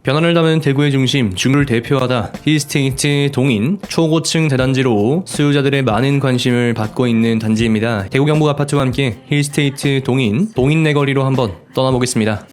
변화를 담은 대구의 중심, 중구를 대표하다 힐스테이트 동인 초고층 대단지로 수요자들의 많은 관심을 받고 있는 단지입니다. 대구 경북 아파트와 함께 힐스테이트 동인 내거리로 한번 떠나보겠습니다.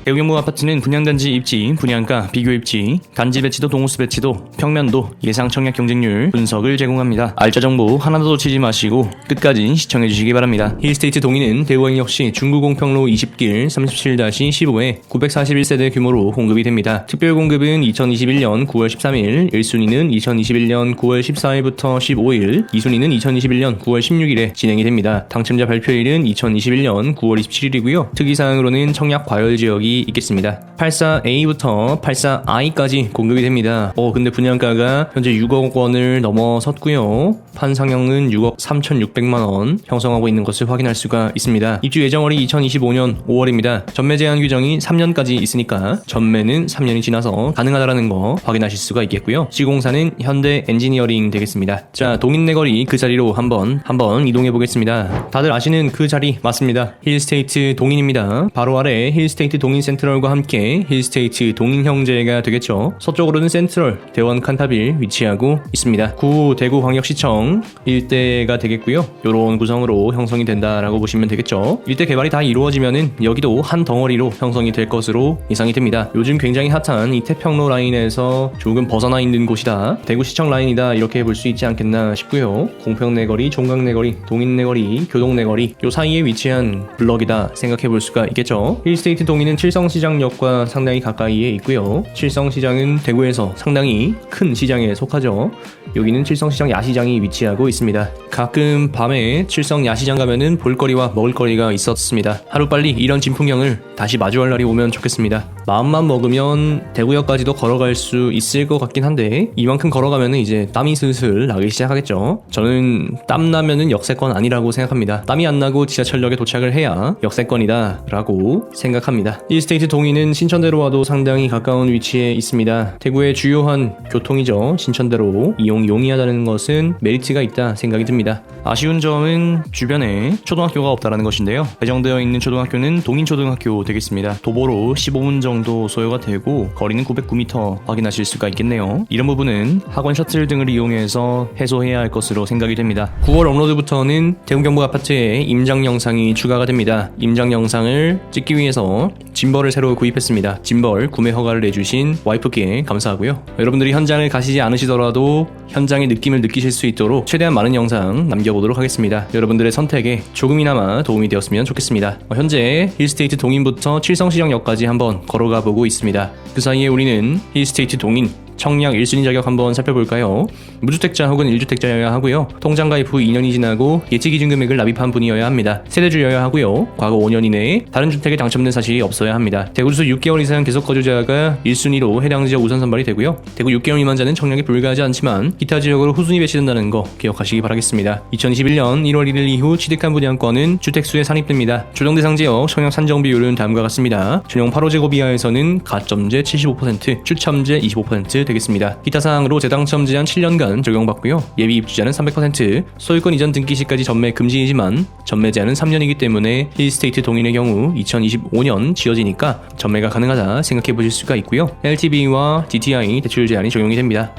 대구 경북 아파트는 분양단지 입지, 분양가, 비교 입지, 단지 배치도, 동호수 배치도, 평면도, 예상 청약 경쟁률 분석을 제공합니다. 알짜 정보 하나도 놓치지 마시고 끝까지 시청해주시기 바랍니다. 힐스테이트 동인은 대구광역시 중구공평로 20길 37-15에 941세대 규모로 공급이 됩니다. 특별 공급은 2021년 9월 13일, 1순위는 2021년 9월 14일부터 15일, 2순위는 2021년 9월 16일에 진행이 됩니다. 당첨자 발표일은 2021년 9월 27일이고요. 특이사항으로는 청약 과열 지역이 있겠습니다. 84A부터 84I까지 공급이 됩니다. 근데 분양가가 현재 6억 원을 넘어섰고요. 판상형은 6억 3,600만 원 형성하고 있는 것을 확인할 수가 있습니다. 입주 예정월이 2025년 5월입니다. 전매 제한 규정이 3년까지 있으니까 전매는 3년이 지나서 가능하다라는 거 확인하실 수가 있겠고요. 시공사는 현대 엔지니어링 되겠습니다. 자, 동인내거리 그 자리로 한번 이동해 보겠습니다. 다들 아시는 그 자리 맞습니다. 힐스테이트 동인입니다. 바로 아래 힐스테이트 동인 센트럴과 함께 힐스테이트 동인 형제가 되겠죠. 서쪽으로는 센트럴, 대원 칸타빌 위치하고 있습니다. 구 대구광역시청 일대가 되겠고요. 이런 구성으로 형성이 된다라고 보시면 되겠죠. 일대 개발이 다 이루어지면은 여기도 한 덩어리로 형성이 될 것으로 예상이 됩니다. 요즘 굉장히 핫한 이 태평로 라인에서 조금 벗어나 있는 곳이다, 대구시청 라인이다, 이렇게 볼 수 있지 않겠나 싶고요. 공평내거리, 종각내거리, 동인내거리, 교동내거리 요 사이에 위치한 블럭이다 생각해 볼 수가 있겠죠. 힐스테이트 동인은 칠성시장역과 상당히 가까이에 있고요. 칠성시장은 대구에서 상당히 큰 시장에 속하죠. 여기는 칠성시장 야시장이 위치하고 있습니다. 가끔 밤에 칠성 야시장 가면은 볼거리와 먹을거리가 있었습니다. 하루빨리 이런 진풍경을 다시 마주할 날이 오면 좋겠습니다. 마음만 먹으면 대구역까지도 걸어갈 수 있을 것 같긴 한데 이만큼 걸어가면은 이제 땀이 슬슬 나기 시작하겠죠. 저는 땀 나면은 역세권 아니라고 생각합니다. 땀이 안 나고 지하철역에 도착을 해야 역세권이다 라고 생각합니다. 힐스테이트 동인은 신천대로 와도 상당히 가까운 위치에 있습니다. 대구의 주요한 교통이죠. 신천대로 이용 용이하다는 것은 메리트가 있다 생각이 듭니다. 아쉬운 점은 주변에 초등학교가 없다라는 것인데요. 배정되어 있는 초등학교는 동인초등학교 되겠습니다. 도보로 15분 정도 소요가 되고 거리는 909m 확인하실 수가 있겠네요. 이런 부분은 학원 셔틀 등을 이용해서 해소해야 할 것으로 생각이 됩니다. 9월 업로드부터는 대구 경북 아파트에 임장 영상이 추가가 됩니다. 임장 영상을 찍기 위해서 짐벌을 새로 구입했습니다. 짐벌 구매 허가를 내주신 와이프께 감사하고요. 여러분들이 현장을 가시지 않으시더라도 현장의 느낌을 느끼실 수 있도록 최대한 많은 영상 남겨보도록 하겠습니다. 여러분들의 선택에 조금이나마 도움이 되었으면 좋겠습니다. 현재 힐스테이트 동인부터 칠성시장역까지 한번 걸어가 보고 있습니다. 그 사이에 우리는 힐스테이트 동인 청약 1순위 자격 한번 살펴볼까요? 무주택자 혹은 1주택자여야 하고요. 통장 가입 후 2년이 지나고 예치 기준 금액을 납입한 분이어야 합니다. 세대주여야 하고요. 과거 5년 이내에 다른 주택에 당첨된 사실이 없어야 합니다. 대구주소 6개월 이상 계속 거주자가 1순위로 해당 지역 우선 선발이 되고요. 대구 6개월 미만자는 청약이 불가하지 않지만 기타 지역으로 후순위 배치된다는 거 기억하시기 바라겠습니다. 2021년 1월 1일 이후 취득한 분양권은 주택수에 산입됩니다. 조정 대상 지역 청약 산정 비율은 다음과 같습니다. 전용 8호제곱 이하에서는 가점제 75%, 추첨제 25% 되겠습니다. 기타 사항으로 재당첨 제한 7년간 적용받고요. 예비 입주자는 300%, 소유권 이전 등기 시까지 전매 금지이지만 전매 제한은 3년이기 때문에 힐스테이트 동인의 경우 2025년 지어지니까 전매가 가능하다 생각해 보실 수가 있고요. LTV와 DTI 대출 제한이 적용이 됩니다.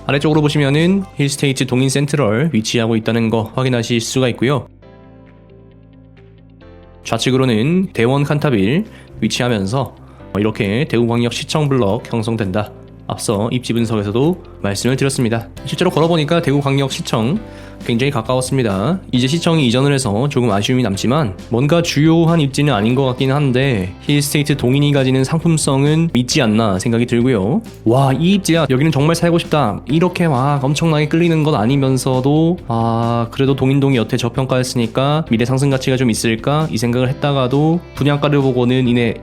아래쪽으로 보시면은 힐스테이트 동인 센트럴 위치하고 있다는 거 확인하실 수가 있고요. 좌측으로는 대원 칸타빌 위치하면서 이렇게 대구광역시청 블럭 형성된다. 앞서 입지 분석에서도 말씀을 드렸습니다. 실제로 걸어보니까 대구광역시청 굉장히 가까웠습니다. 이제 시청이 이전을 해서 조금 아쉬움이 남지만 뭔가 주요한 입지는 아닌 것 같긴 한데 힐스테이트 동인이 가지는 상품성은 믿지 않나 생각이 들고요. 와, 이 입지야, 여기는 정말 살고 싶다, 이렇게 막 엄청나게 끌리는 건 아니면서도 그래도 동인동이 여태 저평가했으니까 미래 상승 가치가 좀 있을까 이 생각을 했다가도 분양가를 보고는 이내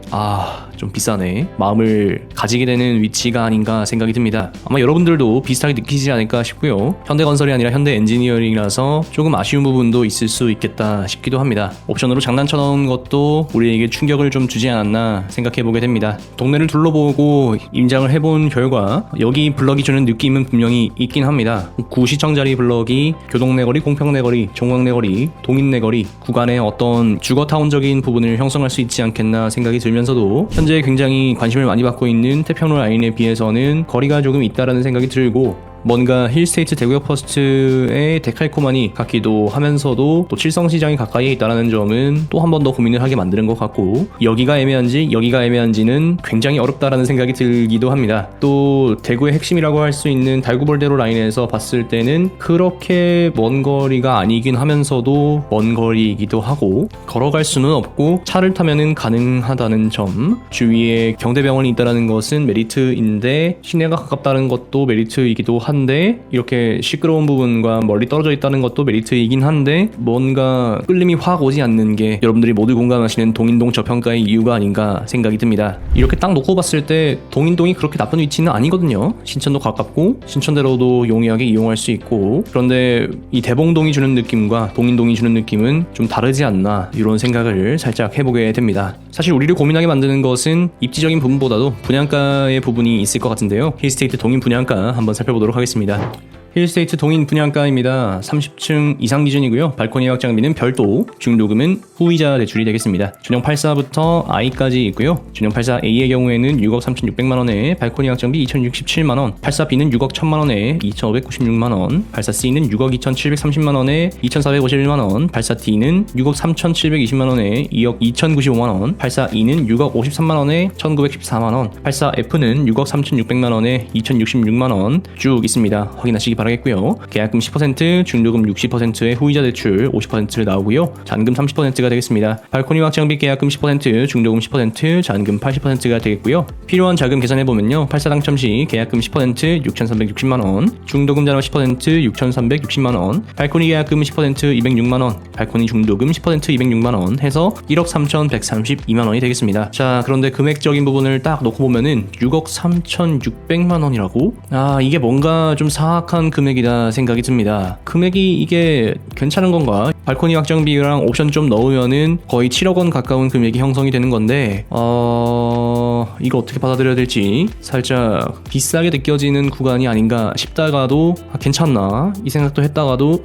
좀 비싸네 마음을 가지게 되는 위치가 아닌가 생각이 듭니다. 아마 여러분들도 비슷하게 느끼시지 않을까 싶고요. 현대건설이 아니라 현대 엔지니어링 계획이라서 조금 아쉬운 부분도 있을 수 있겠다 싶기도 합니다. 옵션으로 장난쳐 넣은 것도 우리에게 충격을 좀 주지 않았나 생각해보게 됩니다. 동네를 둘러보고 임장을 해본 결과 여기 블럭이 주는 느낌은 분명히 있긴 합니다. 구시청자리 블럭이 교동내거리, 공평내거리, 종광내거리, 동인내거리 구간의 어떤 주거타운적인 부분을 형성할 수 있지 않겠나 생각이 들면서도 현재 굉장히 관심을 많이 받고 있는 태평로 라인에 비해서는 거리가 조금 있다라는 생각이 들고 뭔가 힐스테이트 대구역 퍼스트의 데칼코마니 같기도 하면서도 또 칠성시장이 가까이에 있다는 점은 또 한 번 더 고민을 하게 만드는 것 같고 여기가 애매한지 여기가 애매한지는 굉장히 어렵다라는 생각이 들기도 합니다. 또 대구의 핵심이라고 할 수 있는 달구벌대로 라인에서 봤을 때는 그렇게 먼 거리가 아니긴 하면서도 먼 거리이기도 하고 걸어갈 수는 없고 차를 타면은 가능하다는 점, 주위에 경대병원이 있다는 것은 메리트인데 시내가 가깝다는 것도 메리트이기도 한데 이렇게 시끄러운 부분과 멀리 떨어져 있다는 것도 메리트이긴 한데 뭔가 끌림이 확 오지 않는 게 여러분들이 모두 공감하시는 동인동 저평가의 이유가 아닌가 생각이 듭니다. 이렇게 딱 놓고 봤을 때 동인동이 그렇게 나쁜 위치는 아니거든요. 신천도 가깝고 신천대로도 용이하게 이용할 수 있고 그런데 이 대봉동이 주는 느낌과 동인동이 주는 느낌은 좀 다르지 않나 이런 생각을 살짝 해보게 됩니다. 사실 우리를 고민하게 만드는 것은 입지적인 부분보다도 분양가의 부분이 있을 것 같은데요. 힐스테이트 동인 분양가 한번 살펴보도록 하겠습니다. 힐스테이트 동인 분양가입니다. 30층 이상 기준이고요. 발코니 확장비는 별도, 중도금은 후이자 대출이 되겠습니다. 준영 84부터 I까지 있고요. 준영 84A의 경우에는 6억 3,600만원에 발코니 확장비 2,067만원, 84B는 6억 1,000만원에 2,596만원, 84C는 6억 2,730만원에 2,451만원, 84D는 6억 3,720만원에 2억 2,095만원, 84E는 6억 53만원에 1,914만원, 84F는 6억 3,600만원에 2,066만원 쭉 있습니다. 확인하시기 바라겠고요. 계약금 10%, 중도금 60%의 후이자 대출 50%를 나오고요. 잔금 30%가 되겠습니다. 발코니 확장비 계약금 10%, 중도금 10%, 잔금 80%가 되겠고요. 필요한 자금 계산해보면요. 84 당첨 시 계약금 10%, 6,360만원, 중도금 잔화 10%, 6,360만원, 발코니 계약금 10%, 206만원, 발코니 중도금 10% 206만원 해서 1억 3,132만원이 되겠습니다. 자, 그런데 금액적인 부분을 딱 놓고 보면은 6억 3,600만원이라고? 이게 뭔가 좀 사악한 금액이다 생각이 듭니다. 금액이 이게 괜찮은 건가? 발코니 확장비랑 옵션 좀 넣으면은 거의 7억 원 가까운 금액이 형성이 되는 건데 이거 어떻게 받아들여야 될지 살짝 비싸게 느껴지는 구간이 아닌가 싶다가도 괜찮나? 이 생각도 했다가도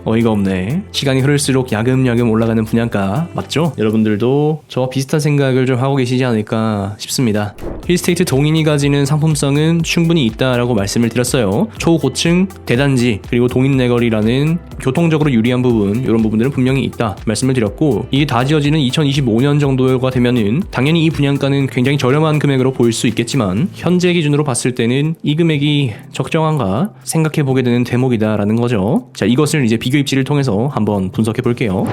어이가 없네. 시간이 흐를수록 야금야금 올라가는 분양가 맞죠? 여러분들도 저와 비슷한 생각을 좀 하고 계시지 않을까 싶습니다. 힐스테이트 동인이 가지는 상품성은 충분히 있다라고 말씀을 드렸어요. 초고층, 대단지, 그리고 동인내거리라는 교통적으로 유리한 부분 이런 부분들은 분명히 있다 말씀을 드렸고 이게 다 지어지는 2025년 정도가 되면은 당연히 이 분양가는 굉장히 저렴한 금액으로 보일 수 있겠지만 현재 기준으로 봤을 때는 이 금액이 적정한가 생각해보게 되는 대목이다라는 거죠. 자, 이것을 이제 비교 입지를 통해서 한번 분석해 볼게요.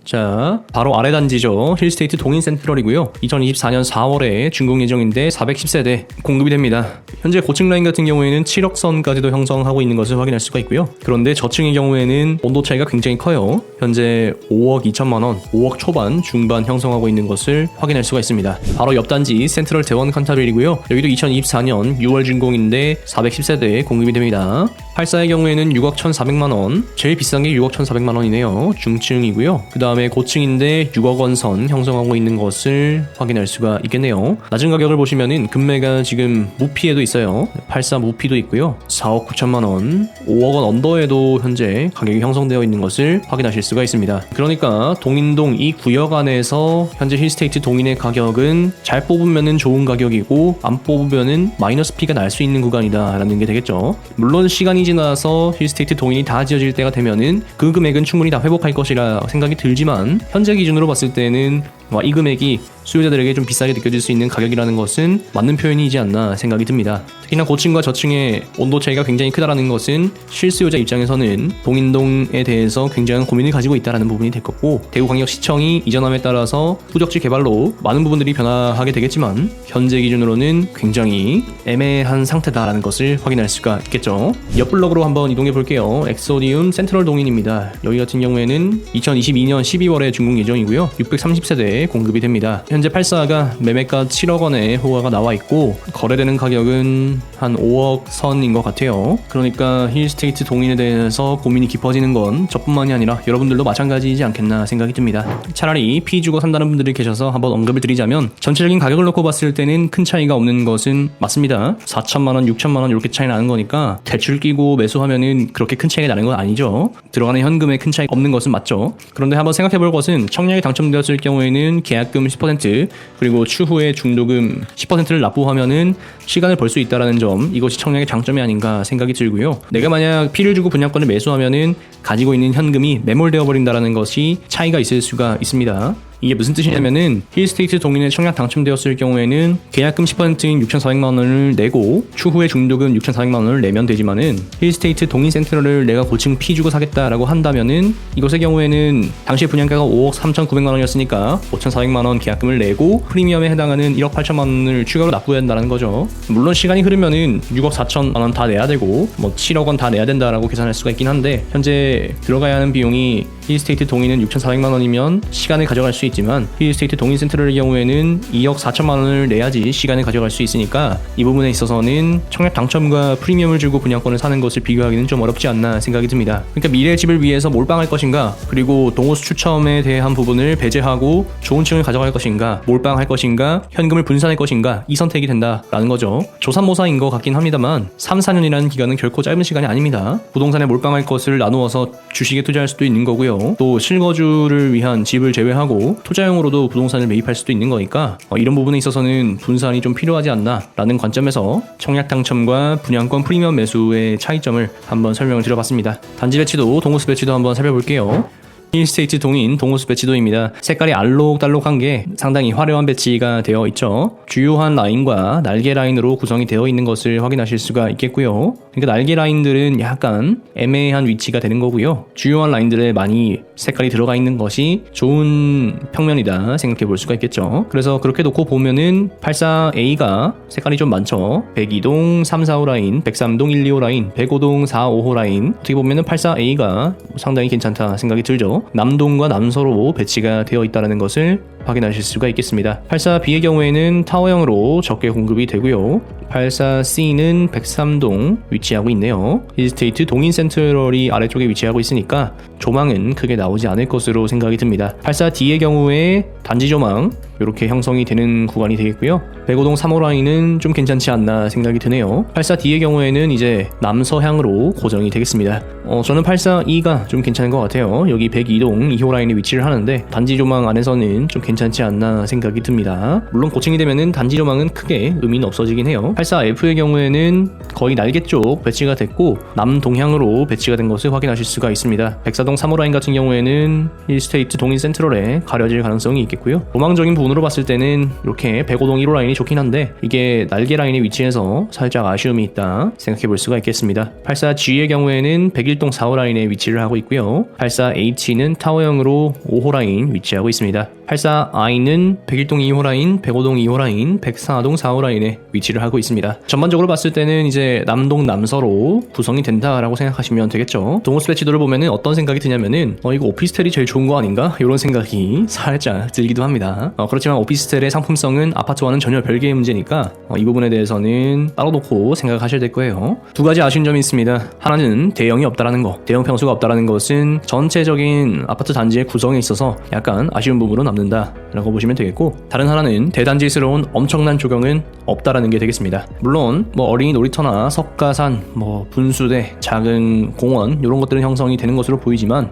자, 바로 아래 단지죠. 힐스테이트 동인 센트럴이고요. 2024년 4월에 준공 예정인데 410세대 공급이 됩니다. 현재 고층 라인 같은 경우에는 7억 선까지도 형성하고 있는 것을 확인할 수가 있고요. 그런데 저층의 경우에는 온도 차이가 굉장히 커요. 현재 5억 2천만원, 5억 초반, 중반 형성하고 있는 것을 확인할 수가 있습니다. 바로 옆 단지 센트럴 대원 칸타빌이고요. 여기도 2024년 6월 준공인데 410세대 공급이 됩니다. 84의 경우에는 6억 1,400만원, 제일 비싼 게 6억 1,400만원이네요. 중층이고요. 그 다음에 고층인데 6억 원 선 형성하고 있는 것을 확인할 수가 있겠네요. 낮은 가격을 보시면은 금매가 지금 무피에도 있어요. 84 무피도 있고요. 4억 9천만원, 5억 원 언더에도 현재 가격이 형성되어 있는 것을 확인하실 수가 있습니다. 그러니까 동인동 이 구역 안에서 현재 힐스테이트 동인의 가격은 잘 뽑으면은 좋은 가격이고 안 뽑으면은 마이너스 피가 날 수 있는 구간이다 라는 게 되겠죠. 물론 시간이 지나서 힐스테이트 동인이 다 지어질 때가 되면은 그 금액은 충분히 다 회복할 것이라 생각이 들지만 현재 기준으로 봤을 때는 이 금액이 수요자들에게 좀 비싸게 느껴질 수 있는 가격이라는 것은 맞는 표현이지 않나 생각이 듭니다. 특히나 고층과 저층의 온도 차이가 굉장히 크다라는 것은 실수요자 입장에서는 동인동에 대해서 굉장한 고민을 가지고 있다는 부분이 될 거고 대구광역시청이 이전함에 따라서 후적지 개발로 많은 부분들이 변화하게 되겠지만 현재 기준으로는 굉장히 애매한 상태다라는 것을 확인할 수가 있겠죠. 옆 블럭으로 한번 이동해 볼게요. 엑소디움 센트럴 동인입니다. 여기 같은 경우에는 2022년 12월에 준공 예정이고요. 630세대 이렇게 공급이 됩니다. 현재 84가 매매가 7억 원에 호가가 나와 있고 거래되는 가격은 한 5억 선인 것 같아요. 그러니까 힐스테이트 동인에 대해서 고민이 깊어지는 건 저뿐만이 아니라 여러분들도 마찬가지이지 않겠나 생각이 듭니다. 차라리 피 주고 산다는 분들이 계셔서 한번 언급을 드리자면 전체적인 가격을 놓고 봤을 때는 큰 차이가 없는 것은 맞습니다. 4천만원, 6천만원 이렇게 차이 나는 거니까 대출 끼고 매수하면은 그렇게 큰 차이가 나는 건 아니죠. 들어가는 현금에 큰 차이가 없는 것은 맞죠. 그런데 한번 생각해 볼 것은 청약에 당첨되었을 경우에는 계약금 10% 그리고 추후에 중도금 10%를 납부하면은 시간을 벌 수 있다는 점, 이것이 청약의 장점이 아닌가 생각이 들고요. 내가 만약 피를 주고 분양권을 매수하면은 가지고 있는 현금이 매몰되어 버린다는 것이 차이가 있을 수가 있습니다. 이게 무슨 뜻이냐면은 힐스테이트 동인에 청약 당첨되었을 경우에는 계약금 10%인 6,400만 원을 내고 추후에 중도금 6,400만 원을 내면 되지만은 힐스테이트 동인 센트럴을 내가 고층 피 주고 사겠다라고 한다면은 이것의 경우에는 당시 분양가가 5억 3,900만 원이었으니까 5,400만 원 계약금을 내고 프리미엄에 해당하는 1억 8천만 원을 추가로 납부해야 된다는 거죠. 물론 시간이 흐르면은 6억 4천만 원 다 내야 되고 뭐 7억 원 다 내야 된다라고 계산할 수가 있긴 한데 현재 들어가야 하는 비용이 힐스테이트 동인은 6,400만 원이면 시간을 가져갈 수 있지만 힐스테이트 동인 센트럴의 경우에는 2억 4천만 원을 내야지 시간을 가져갈 수 있으니까 이 부분에 있어서는 청약 당첨과 프리미엄을 주고 분양권을 사는 것을 비교하기는 좀 어렵지 않나 생각이 듭니다. 그러니까 미래의 집을 위해서 몰빵할 것인가 그리고 동호수 추첨에 대한 부분을 배제하고 좋은 층을 가져갈 것인가 몰빵할 것인가 현금을 분산할 것인가 이 선택이 된다라는 거죠. 조삼모사인 것 같긴 합니다만 3, 4년이라는 기간은 결코 짧은 시간이 아닙니다. 부동산에 몰빵할 것을 나누어서 주식에 투자할 수도 있는 거고요. 또 실거주를 위한 집을 제외하고 투자용으로도 부동산을 매입할 수도 있는 거니까 이런 부분에 있어서는 분산이 좀 필요하지 않나 라는 관점에서 청약 당첨과 분양권 프리미엄 매수의 차이점을 한번 설명을 드려봤습니다. 단지 배치도 동호수 배치도 한번 살펴볼게요. 힐스테이트 동인 동호수 배치도입니다. 색깔이 알록달록한 게 상당히 화려한 배치가 되어 있죠. 주요한 라인과 날개 라인으로 구성이 되어 있는 것을 확인하실 수가 있겠고요. 그러니까 날개 라인들은 약간 애매한 위치가 되는 거고요. 주요한 라인들에 많이 색깔이 들어가 있는 것이 좋은 평면이다 생각해 볼 수가 있겠죠. 그래서 그렇게 놓고 보면은 84A가 색깔이 좀 많죠. 102동 345 라인, 103동 125 라인, 105동 455 라인. 어떻게 보면은 84A가 상당히 괜찮다 생각이 들죠. 남동과 남서로 배치가 되어 있다는 것을 확인하실 수가 있겠습니다. 84B의 경우에는 타워형으로 적게 공급이 되고요. 84C는 103동 위치하고 있네요. 힐스테이트 동인 센트럴이 아래쪽에 위치하고 있으니까 조망은 크게 나오지 않을 것으로 생각이 듭니다. 84D의 경우에 단지 조망 이렇게 형성이 되는 구간이 되겠고요. 105동 3호 라인은 좀 괜찮지 않나 생각이 드네요. 84D의 경우에는 이제 남서향으로 고정이 되겠습니다. 저는 84E가 좀 괜찮은 것 같아요. 여기 102동 2호 라인에 위치를 하는데 단지 조망 안에서는 좀 괜찮지 않나 생각이 듭니다. 물론 고층이 되면은 단지 조망은 크게 의미는 없어지긴 해요. 84F의 경우에는 거의 날개 쪽 배치가 됐고 남동향으로 배치가 된 것을 확인하실 수가 있습니다. 104동 3호 라인 같은 경우에는 힐스테이트 동인 센트럴에 가려질 가능성이 있겠고요. 로망적인 부분으로 봤을 때는 이렇게 105동 1호 라인이 좋긴 한데 이게 날개 라인에 위치해서 살짝 아쉬움이 있다 생각해 볼 수가 있겠습니다. 84G의 경우에는 101동 4호 라인에 위치를 하고 있고요. 84H는 타워형으로 5호 라인 위치하고 있습니다. 84I는 101동 2호 라인, 105동 2호 라인, 104동 4호 라인에 위치를 하고 있습니다. 전반적으로 봤을 때는 이제 남동 남서로 구성이 된다라고 생각하시면 되겠죠. 동호수 배치도를 보면은 어떤 생각이 드냐면은 이거 오피스텔이 제일 좋은 거 아닌가? 이런 생각이 살짝 들기도 합니다. 그렇지만 오피스텔의 상품성은 아파트와는 전혀 별개의 문제니까 이 부분에 대해서는 따로 놓고 생각하셔야 될 거예요. 두 가지 아쉬운 점이 있습니다. 하나는 대형이 없다라는 거. 대형 평수가 없다라는 것은 전체적인 아파트 단지의 구성에 있어서 약간 아쉬운 부분으로 남는다라고 보시면 되겠고, 다른 하나는 대단지스러운 엄청난 조경은 없다라는 게 되겠습니다. 물론 어린이 놀이터나 석가산, 분수대, 작은 공원 이런 것들은 형성이 되는 것으로 보이지만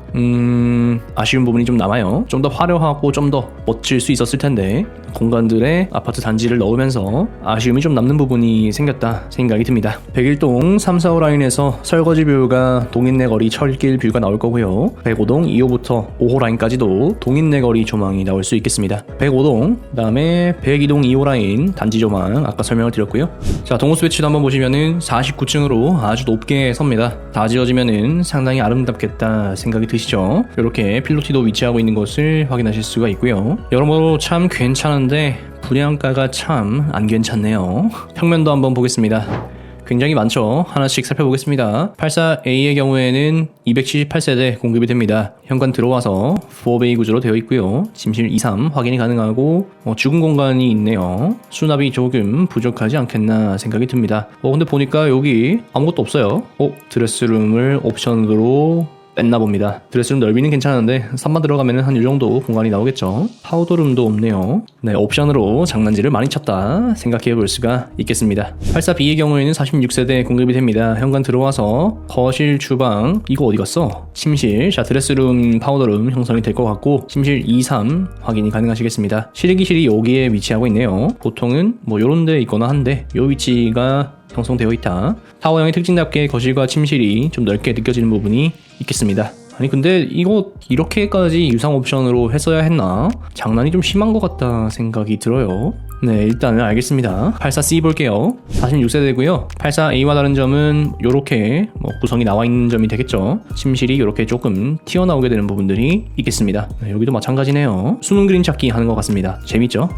아쉬운 부분이 좀 남아요. 좀 더 화려하고 좀 더 멋질 수 있었을 텐데 공간들의 아파트 단지를 넣으면서 아쉬움이 좀 남는 부분이 생겼다 생각이 듭니다. 101동 3, 4호 라인에서 설거지 뷰가 동인내거리 철길 뷰가 나올 거고요. 105동 2호부터 5호 라인까지도 동인내거리 조망이 나올 수 있겠습니다. 105동, 그 다음에 102동 2호 라인 단지 조망 아까 설명을 드렸고요. 자, 동호수 배치도 한번 보시면은 49층으로 아주 높게 섭니다. 다 지어지면은 상당히 아름답겠다 생각이 드시죠? 이렇게 필로티도 위치하고 있는 것을 확인하실 수가 있고요. 여러모로 참 괜찮은데 분양가가 참 안 괜찮네요. 평면도 한번 보겠습니다. 굉장히 많죠. 하나씩 살펴보겠습니다. 84A의 경우에는 278세대 공급이 됩니다. 현관 들어와서 4베이 구조로 되어 있고요. 침실 2, 3 확인이 가능하고 죽은 공간이 있네요. 수납이 조금 부족하지 않겠나 생각이 듭니다. 근데 보니까 여기 아무것도 없어요. 드레스룸을 옵션으로 뺐나 봅니다. 드레스룸 넓이는 괜찮은데 3만 들어가면 한 이 정도 공간이 나오겠죠. 파우더룸도 없네요. 네, 옵션으로 장난질을 많이 쳤다 생각해 볼 수가 있겠습니다. 84B의 경우에는 46세대 공급이 됩니다. 현관 들어와서 거실, 주방, 이거 어디 갔어? 침실, 자 드레스룸, 파우더룸 형성이 될 것 같고 침실 2, 3 확인이 가능하시겠습니다. 실외기실이 여기에 위치하고 있네요. 보통은 뭐 요런 데 있거나 한데 요 위치가 형성되어 있다. 타워형의 특징답게 거실과 침실이 좀 넓게 느껴지는 부분이 있겠습니다. 아니 근데 이거 이렇게까지 유상 옵션으로 했어야 했나? 장난이 좀 심한 것 같다 생각이 들어요. 네, 일단은 알겠습니다. 84C 볼게요. 46세대고요. 84A와 다른 점은 요렇게 구성이 나와 있는 점이 되겠죠. 침실이 요렇게 조금 튀어나오게 되는 부분들이 있겠습니다. 네, 여기도 마찬가지네요. 수능 그림 찾기 하는 것 같습니다. 재밌죠?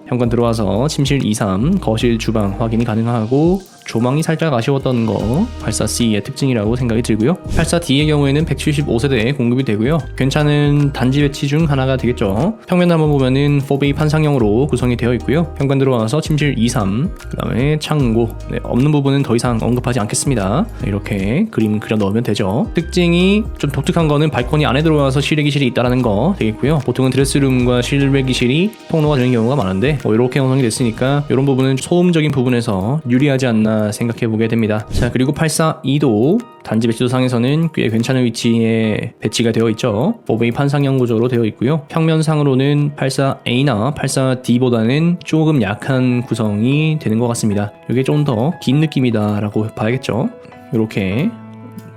현관 들어와서 침실 2, 3, 거실, 주방 확인이 가능하고 조망이 살짝 아쉬웠던 거 84C의 특징이라고 생각이 들고요. 84D의 경우에는 175세대에 공급이 되고요. 괜찮은 단지 배치 중 하나가 되겠죠. 평면 한번 보면은 4베이 판상형으로 구성이 되어 있고요. 현관 들어와서 침실 2, 3, 그 다음에 창고, 네, 없는 부분은 더 이상 언급하지 않겠습니다. 네, 이렇게 그림 그려 넣으면 되죠. 특징이 좀 독특한 거는 발코니 안에 들어와서 실외기실이 있다는 거 되겠고요. 보통은 드레스룸과 실외기실이 통로가 되는 경우가 많은데 이렇게 형성이 됐으니까 이런 부분은 소음적인 부분에서 유리하지 않나 생각해보게 됩니다. 자, 그리고 84E도 단지 배치도 상에서는 꽤 괜찮은 위치에 배치가 되어 있죠. 4베이 판상형 구조로 되어 있고요. 평면상으로는 84A나 84D보다는 조금 약한 구성이 되는 것 같습니다. 이게 좀 더 긴 느낌이다 라고 봐야겠죠. 이렇게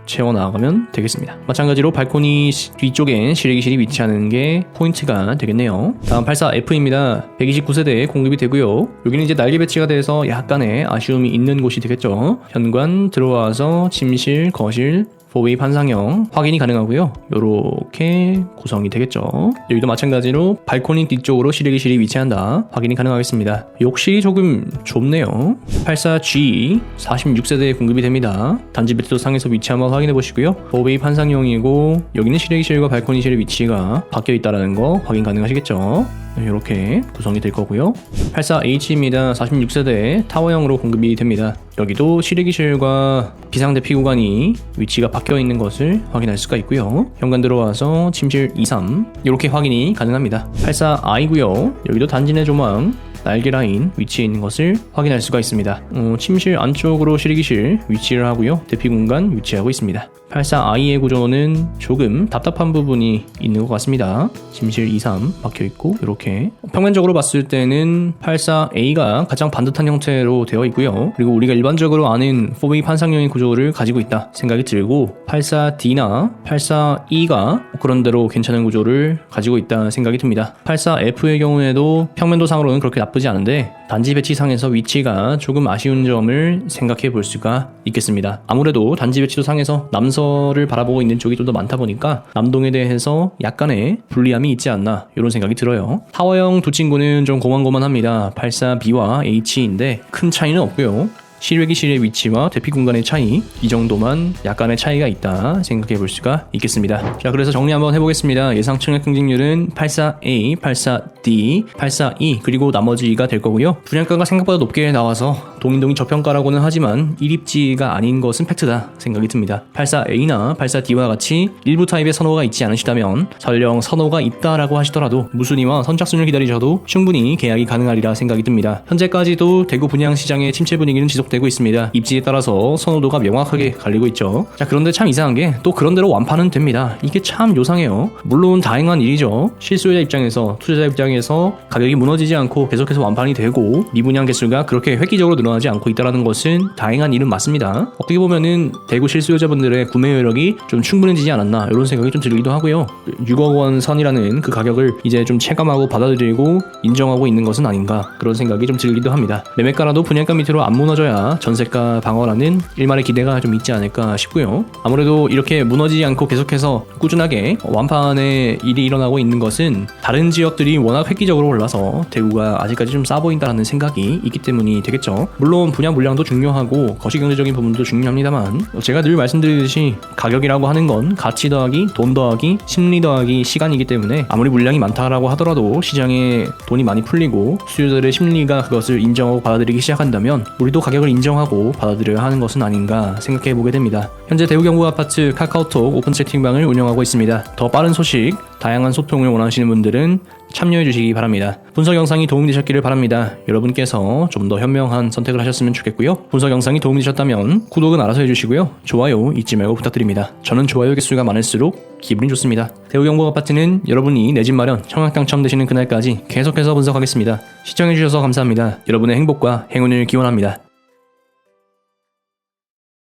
채워나가면 되겠습니다. 마찬가지로 발코니 뒤쪽엔 실외기실이 위치하는 게 포인트가 되겠네요. 다음 84F입니다. 129세대에 공급이 되고요. 여기는 이제 날개 배치가 돼서 약간의 아쉬움이 있는 곳이 되겠죠. 현관 들어와서 침실, 거실, 4베이 판상형 확인이 가능하고요. 요렇게 구성이 되겠죠. 여기도 마찬가지로 발코니 뒤쪽으로 실외기실이 위치한다. 확인이 가능하겠습니다. 욕실이 조금 좁네요. 84G 46세대에 공급이 됩니다. 단지 배치도 상에서 위치 한번 확인해 보시고요. 4베이 판상형이고 여기는 실외기실과 발코니실의 위치가 바뀌어 있다는 거 확인 가능하시겠죠. 이렇게 구성이 될 거고요. 84H입니다. 46세대 타워형으로 공급이 됩니다. 여기도 실외기실과 비상대피 구간이 위치가 바뀌어 있는 것을 확인할 수가 있고요. 현관 들어와서 침실 2, 3 이렇게 확인이 가능합니다. 84I고요. 여기도 단지 내 조망 날개 라인 위치에 있는 것을 확인할 수가 있습니다. 침실 안쪽으로 실외기실 위치를 하고요. 대피 공간 위치하고 있습니다. 84I의 구조는 조금 답답한 부분이 있는 것 같습니다. 침실 2, 3 막혀있고 이렇게 평면적으로 봤을 때는 84A가 가장 반듯한 형태로 되어 있고요. 그리고 우리가 일반적으로 아는 4베이 판상형의 구조를 가지고 있다 생각이 들고 84D나 84E가 그런 대로 괜찮은 구조를 가지고 있다 생각이 듭니다. 84F의 경우에도 평면도상으로는 그렇게 나쁘지 않은데 단지 배치상에서 위치가 조금 아쉬운 점을 생각해 볼 수가 있겠습니다. 아무래도 단지 배치도 상에서 남서를 바라보고 있는 쪽이 좀 더 많다 보니까 남동에 대해서 약간의 불리함이 있지 않나 이런 생각이 들어요. 타워형 두 친구는 좀 고만고만합니다. 84B와 H인데 큰 차이는 없고요. 실외기실의 위치와 대피 공간의 차이 이 정도만 약간의 차이가 있다 생각해 볼 수가 있겠습니다. 자, 그래서 정리 한번 해보겠습니다. 예상 청약 경쟁률은 84A, 84D, 84E 그리고 나머지가 될 거고요. 분양가가 생각보다 높게 나와서 동인동이 저평가라고는 하지만 1입지가 아닌 것은 팩트다 생각이 듭니다. 84A나 84D와 같이 일부 타입의 선호가 있지 않으시다면 설령 선호가 있다라고 하시더라도 무순위와 선착순을 기다리셔도 충분히 계약이 가능하리라 생각이 듭니다. 현재까지도 대구 분양시장의 침체 분위기는 지속되고 있습니다. 입지에 따라서 선호도가 명확하게 갈리고 있죠. 자, 그런데 참 이상한 게 또 그런대로 완판은 됩니다. 이게 참 요상해요. 물론 다행한 일이죠. 실수요자 입장에서 투자자 입장에서 가격이 무너지지 않고 계속해서 완판이 되고 미분양 개수가 그렇게 획기적으로 늘어나지 않고 있다는 것은 다행한 일은 맞습니다. 어떻게 보면은 대구 실수요자분들의 구매 여력이 좀 충분해지지 않았나 이런 생각이 좀 들기도 하고요. 6억 원 선이라는 그 가격을 이제 좀 체감하고 받아들이고 인정하고 있는 것은 아닌가 그런 생각이 좀 들기도 합니다. 매매가라도 분양가 밑으로 안 무너져야 전세가 방어라는 일말의 기대가 좀 있지 않을까 싶고요. 아무래도 이렇게 무너지지 않고 계속해서 꾸준하게 완판의 일이 일어나고 있는 것은 다른 지역들이 워낙 물가가 획기적으로 올라서 대구가 아직까지 좀 싸 보인다라는 생각이 있기 때문이 되겠죠. 물론 분양 물량도 중요하고 거시경제적인 부분도 중요합니다만 제가 늘 말씀드리듯이 가격이라고 하는 건 가치 더하기 돈 더하기 심리 더하기 시간이기 때문에 아무리 물량이 많다라고 하더라도 시장에 돈이 많이 풀리고 수요자들의 심리가 그것을 인정하고 받아들이기 시작한다면 우리도 가격을 인정하고 받아들여야 하는 것은 아닌가 생각해보게 됩니다. 현재 대구경부아파트 카카오톡 오픈 채팅방을 운영하고 있습니다. 더 빠른 소식, 다양한 소통을 원하시는 분들은 참여해 주시기 바랍니다. 분석 영상이 도움이 되셨기를 바랍니다. 여러분께서 좀 더 현명한 선택을 하셨으면 좋겠고요. 분석 영상이 도움이 되셨다면 구독은 알아서 해주시고요. 좋아요 잊지 말고 부탁드립니다. 저는 좋아요 개수가 많을수록 기분이 좋습니다. 대구경부아파트는 여러분이 내 집 마련 청약 당첨되시는 그날까지 계속해서 분석하겠습니다. 시청해주셔서 감사합니다. 여러분의 행복과 행운을 기원합니다.